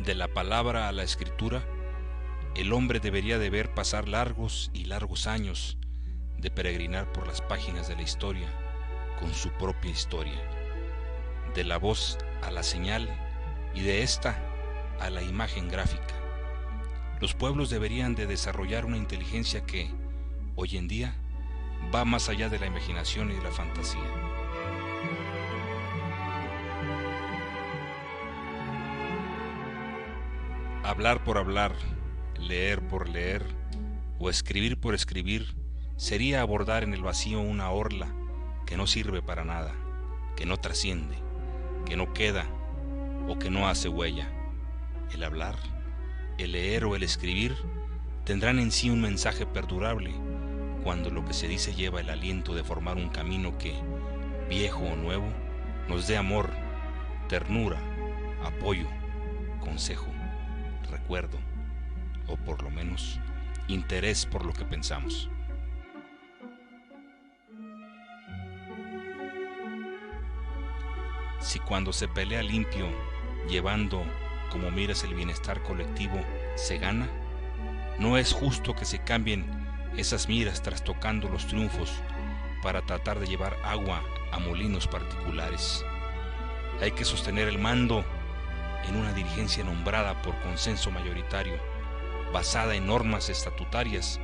De la palabra a la escritura, el hombre debería de ver pasar largos y largos años de peregrinar por las páginas de la historia con su propia historia. De la voz a la señal y de esta a la imagen gráfica. Los pueblos deberían de desarrollar una inteligencia que, hoy en día, va más allá de la imaginación y de la fantasía. Hablar por hablar, leer por leer o escribir por escribir sería abordar en el vacío una orla que no sirve para nada, que no trasciende, que no queda o que no hace huella. El hablar, el leer o el escribir tendrán en sí un mensaje perdurable cuando lo que se dice lleva el aliento de formar un camino que, viejo o nuevo, nos dé amor, ternura, apoyo, consejo, recuerdo o por lo menos interés por lo que pensamos. Si cuando se pelea limpio, llevando como miras el bienestar colectivo, se gana, no es justo que se cambien esas miras trastocando los triunfos para tratar de llevar agua a molinos particulares. Hay que sostener el mando en una dirigencia nombrada por consenso mayoritario, basada en normas estatutarias,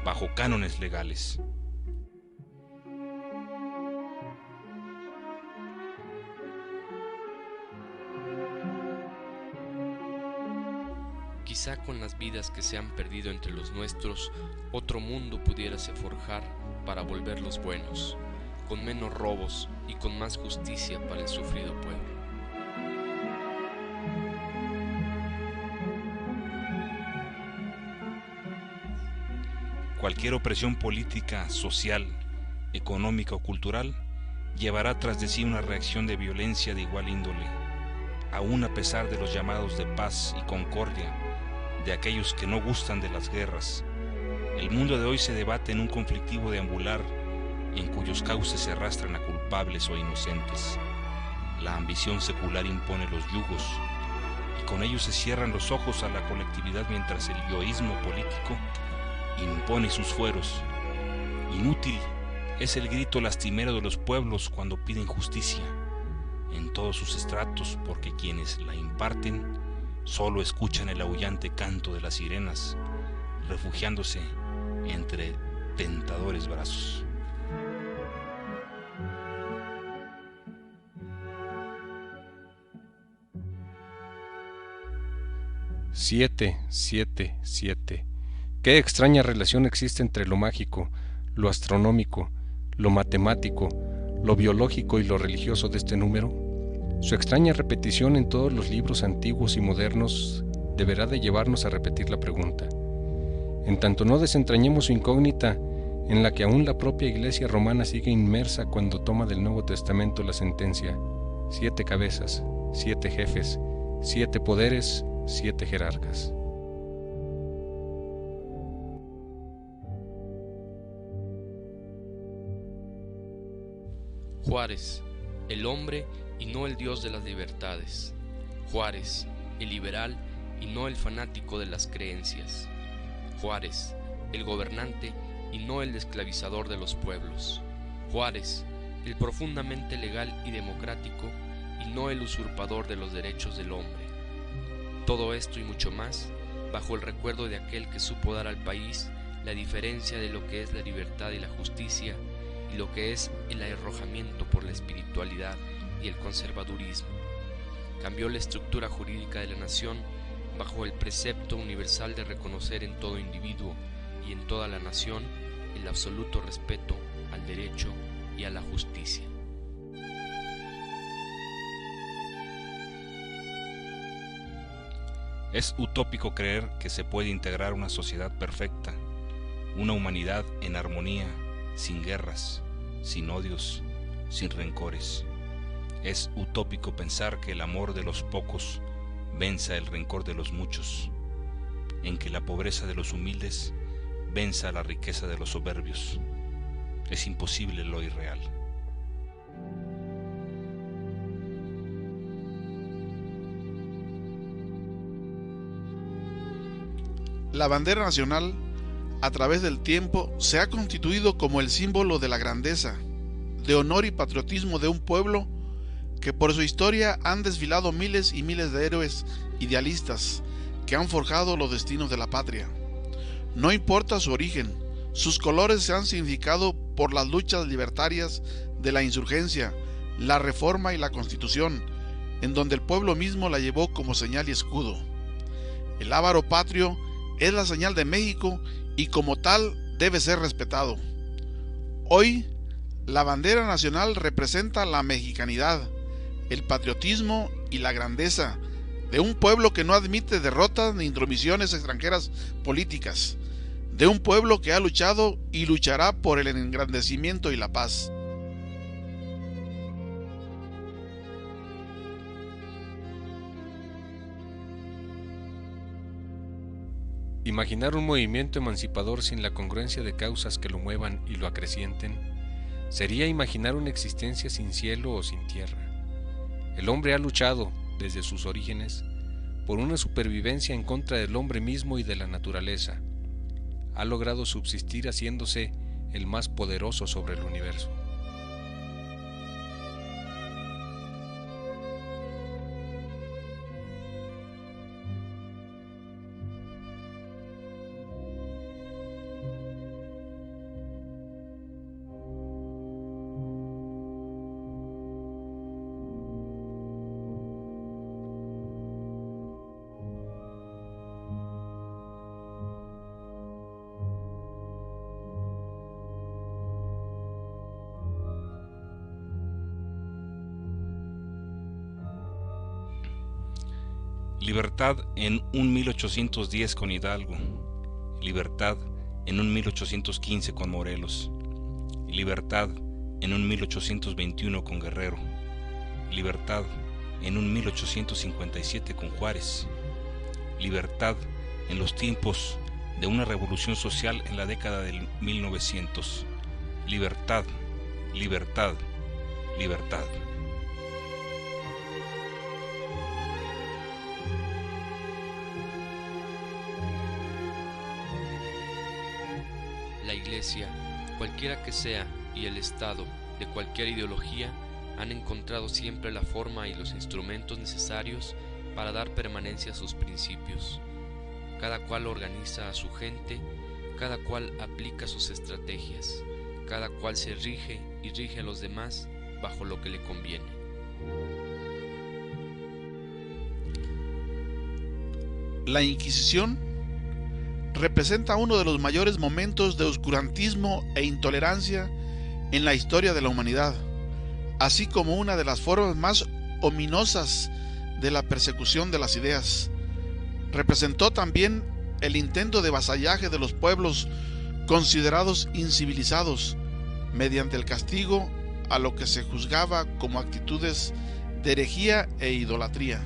bajo cánones legales. Quizá con las vidas que se han perdido entre los nuestros, otro mundo pudiérase forjar para volverlos buenos, con menos robos y con más justicia para el sufrido pueblo. Cualquier opresión política, social, económica o cultural llevará tras de sí una reacción de violencia de igual índole, aún a pesar de los llamados de paz y concordia de aquellos que no gustan de las guerras. El mundo de hoy se debate en un conflictivo deambular en cuyos cauces se arrastran a culpables o inocentes. La ambición secular impone los yugos y con ellos se cierran los ojos a la colectividad mientras el yoísmo político impone sus fueros. Inútil es el grito lastimero de los pueblos cuando piden justicia en todos sus estratos, porque quienes la imparten solo escuchan el aullante canto de las sirenas, refugiándose entre tentadores brazos. Siete, 7, 7. Qué extraña relación existe entre lo mágico, lo astronómico, lo matemático, lo biológico y lo religioso de este número. Su extraña repetición en todos los libros antiguos y modernos deberá de llevarnos a repetir la pregunta. En tanto no desentrañemos su incógnita, en la que aún la propia Iglesia romana sigue inmersa cuando toma del Nuevo Testamento la sentencia: 7 cabezas, 7 jefes, 7 poderes, 7 jerarcas. Juárez, el hombre y no el dios de las libertades. Juárez, el liberal y no el fanático de las creencias. Juárez, el gobernante y no el esclavizador de los pueblos. Juárez, el profundamente legal y democrático y no el usurpador de los derechos del hombre. Todo esto y mucho más bajo el recuerdo de aquel que supo dar al país la diferencia de lo que es la libertad y la justicia y lo que es el arrojamiento por la espiritualidad y el conservadurismo. Cambió la estructura jurídica de la nación bajo el precepto universal de reconocer en todo individuo y en toda la nación el absoluto respeto al derecho y a la justicia. Es utópico creer que se puede integrar una sociedad perfecta, una humanidad en armonía, sin guerras, sin odios, sin rencores. Es utópico pensar que el amor de los pocos venza el rencor de los muchos, en que la pobreza de los humildes venza la riqueza de los soberbios. Es imposible lo irreal. La bandera nacional, a través del tiempo, se ha constituido como el símbolo de la grandeza, de honor y patriotismo de un pueblo que por su historia han desfilado miles y miles de héroes idealistas que han forjado los destinos de la patria. No importa su origen, sus colores se han significado por las luchas libertarias de la insurgencia, la reforma y la Constitución, en donde el pueblo mismo la llevó como señal y escudo. El lábaro patrio es la señal de México y como tal debe ser respetado. Hoy, la bandera nacional representa la mexicanidad, el patriotismo y la grandeza de un pueblo que no admite derrotas ni intromisiones extranjeras políticas, de un pueblo que ha luchado y luchará por el engrandecimiento y la paz. Imaginar un movimiento emancipador sin la congruencia de causas que lo muevan y lo acrecienten, sería imaginar una existencia sin cielo o sin tierra. El hombre ha luchado, desde sus orígenes, por una supervivencia en contra del hombre mismo y de la naturaleza. Ha logrado subsistir haciéndose el más poderoso sobre el universo. Libertad en un 1810 con Hidalgo, libertad en un 1815 con Morelos, libertad en un 1821 con Guerrero, libertad en un 1857 con Juárez, libertad en los tiempos de una revolución social en la década del 1900, libertad, libertad, libertad. La Iglesia, cualquiera que sea, y el Estado, de cualquier ideología, han encontrado siempre la forma y los instrumentos necesarios para dar permanencia a sus principios. Cada cual organiza a su gente, cada cual aplica sus estrategias, cada cual se rige y rige a los demás bajo lo que le conviene. La Inquisición representa uno de los mayores momentos de oscurantismo e intolerancia en la historia de la humanidad, así como una de las formas más ominosas de la persecución de las ideas. Representó también el intento de vasallaje de los pueblos considerados incivilizados, mediante el castigo a lo que se juzgaba como actitudes de herejía e idolatría.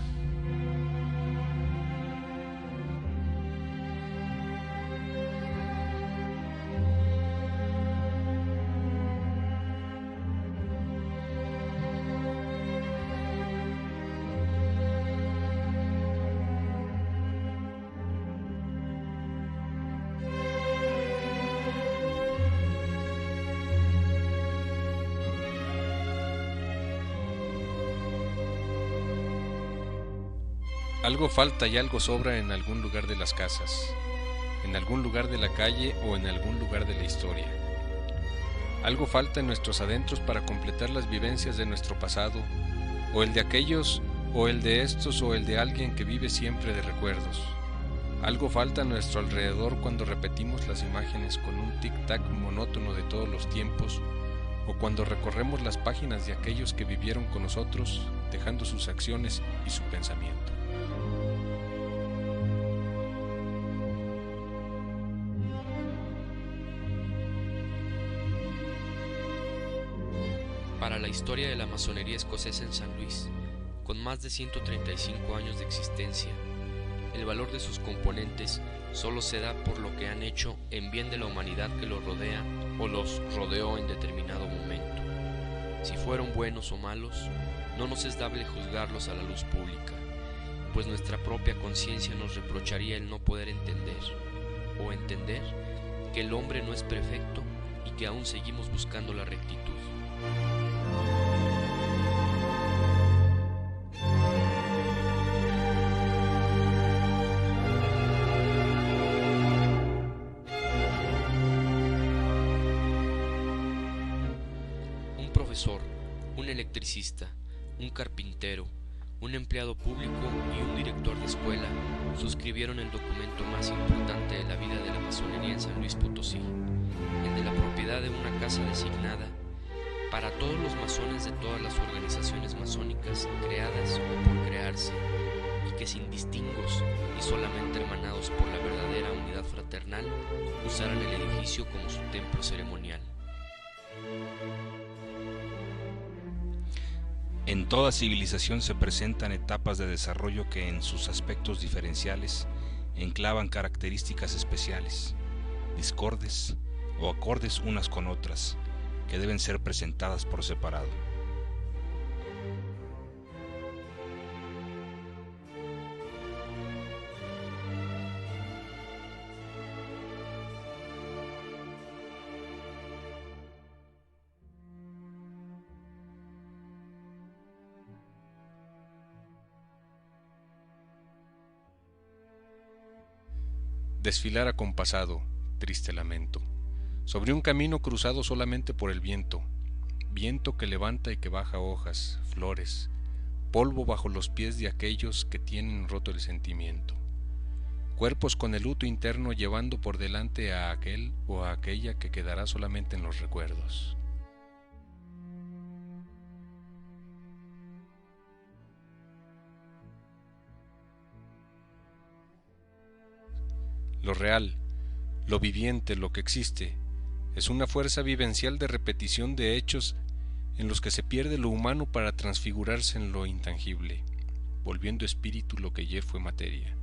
Algo falta y algo sobra en algún lugar de las casas, en algún lugar de la calle o en algún lugar de la historia. Algo falta en nuestros adentros para completar las vivencias de nuestro pasado, o el de aquellos, o el de estos, o el de alguien que vive siempre de recuerdos. Algo falta a nuestro alrededor cuando repetimos las imágenes con un tic-tac monótono de todos los tiempos, o cuando recorremos las páginas de aquellos que vivieron con nosotros, dejando sus acciones y su pensamiento. Para la historia de la masonería escocesa en San Luis, con más de 135 años de existencia, el valor de sus componentes solo se da por lo que han hecho en bien de la humanidad que los rodea o los rodeó en determinado momento. Si fueron buenos o malos, no nos es dable juzgarlos a la luz pública, pues nuestra propia conciencia nos reprocharía el no poder entender, o entender que el hombre no es perfecto y que aún seguimos buscando la rectitud. Un profesor, un electricista, un carpintero, un empleado público y un director de escuela suscribieron el documento más importante de la vida de la masonería en San Luis Potosí, el de la propiedad de una casa designada para todos los masones de todas las organizaciones masónicas creadas o por crearse, y que sin distingos y solamente hermanados por la verdadera unidad fraternal usaran el edificio como su templo ceremonial. En toda civilización se presentan etapas de desarrollo que en sus aspectos diferenciales enclavan características especiales, discordes o acordes unas con otras, que deben ser presentadas por separado. Desfilar acompasado, triste lamento, sobre un camino cruzado solamente por el viento, viento que levanta y que baja hojas, flores, polvo bajo los pies de aquellos que tienen roto el sentimiento, cuerpos con el luto interno llevando por delante a aquel o a aquella que quedará solamente en los recuerdos. Lo real, lo viviente, lo que existe, es una fuerza vivencial de repetición de hechos en los que se pierde lo humano para transfigurarse en lo intangible, volviendo espíritu lo que ayer fue materia.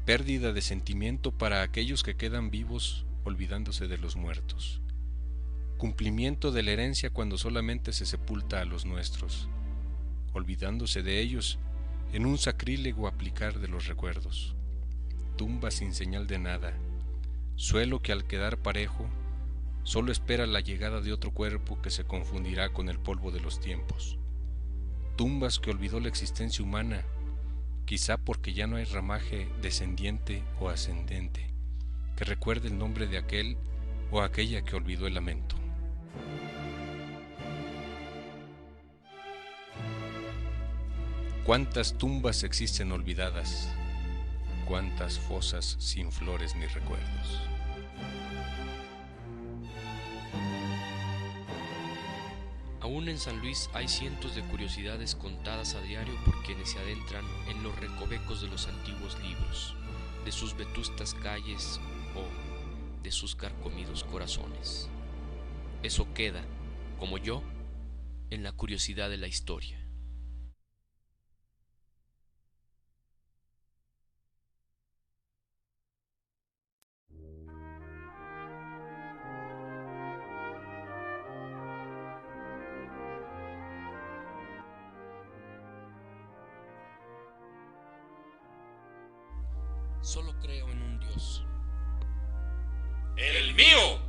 Pérdida de sentimiento para aquellos que quedan vivos olvidándose de los muertos. Cumplimiento de la herencia cuando solamente se sepulta a los nuestros, olvidándose de ellos en un sacrílego aplicar de los recuerdos. Tumba sin señal de nada, suelo que al quedar parejo solo espera la llegada de otro cuerpo que se confundirá con el polvo de los tiempos. Tumbas que olvidó la existencia humana, quizá porque ya no hay ramaje descendiente o ascendente que recuerde el nombre de aquel o aquella que olvidó el lamento. ¿Cuántas tumbas existen olvidadas? ¿Cuántas fosas sin flores ni recuerdos? Aún en San Luis hay cientos de curiosidades contadas a diario por quienes se adentran en los recovecos de los antiguos libros, de sus vetustas calles o de sus carcomidos corazones. Eso queda, como yo, en la curiosidad de la historia. Solo creo en un Dios. ¡El mío!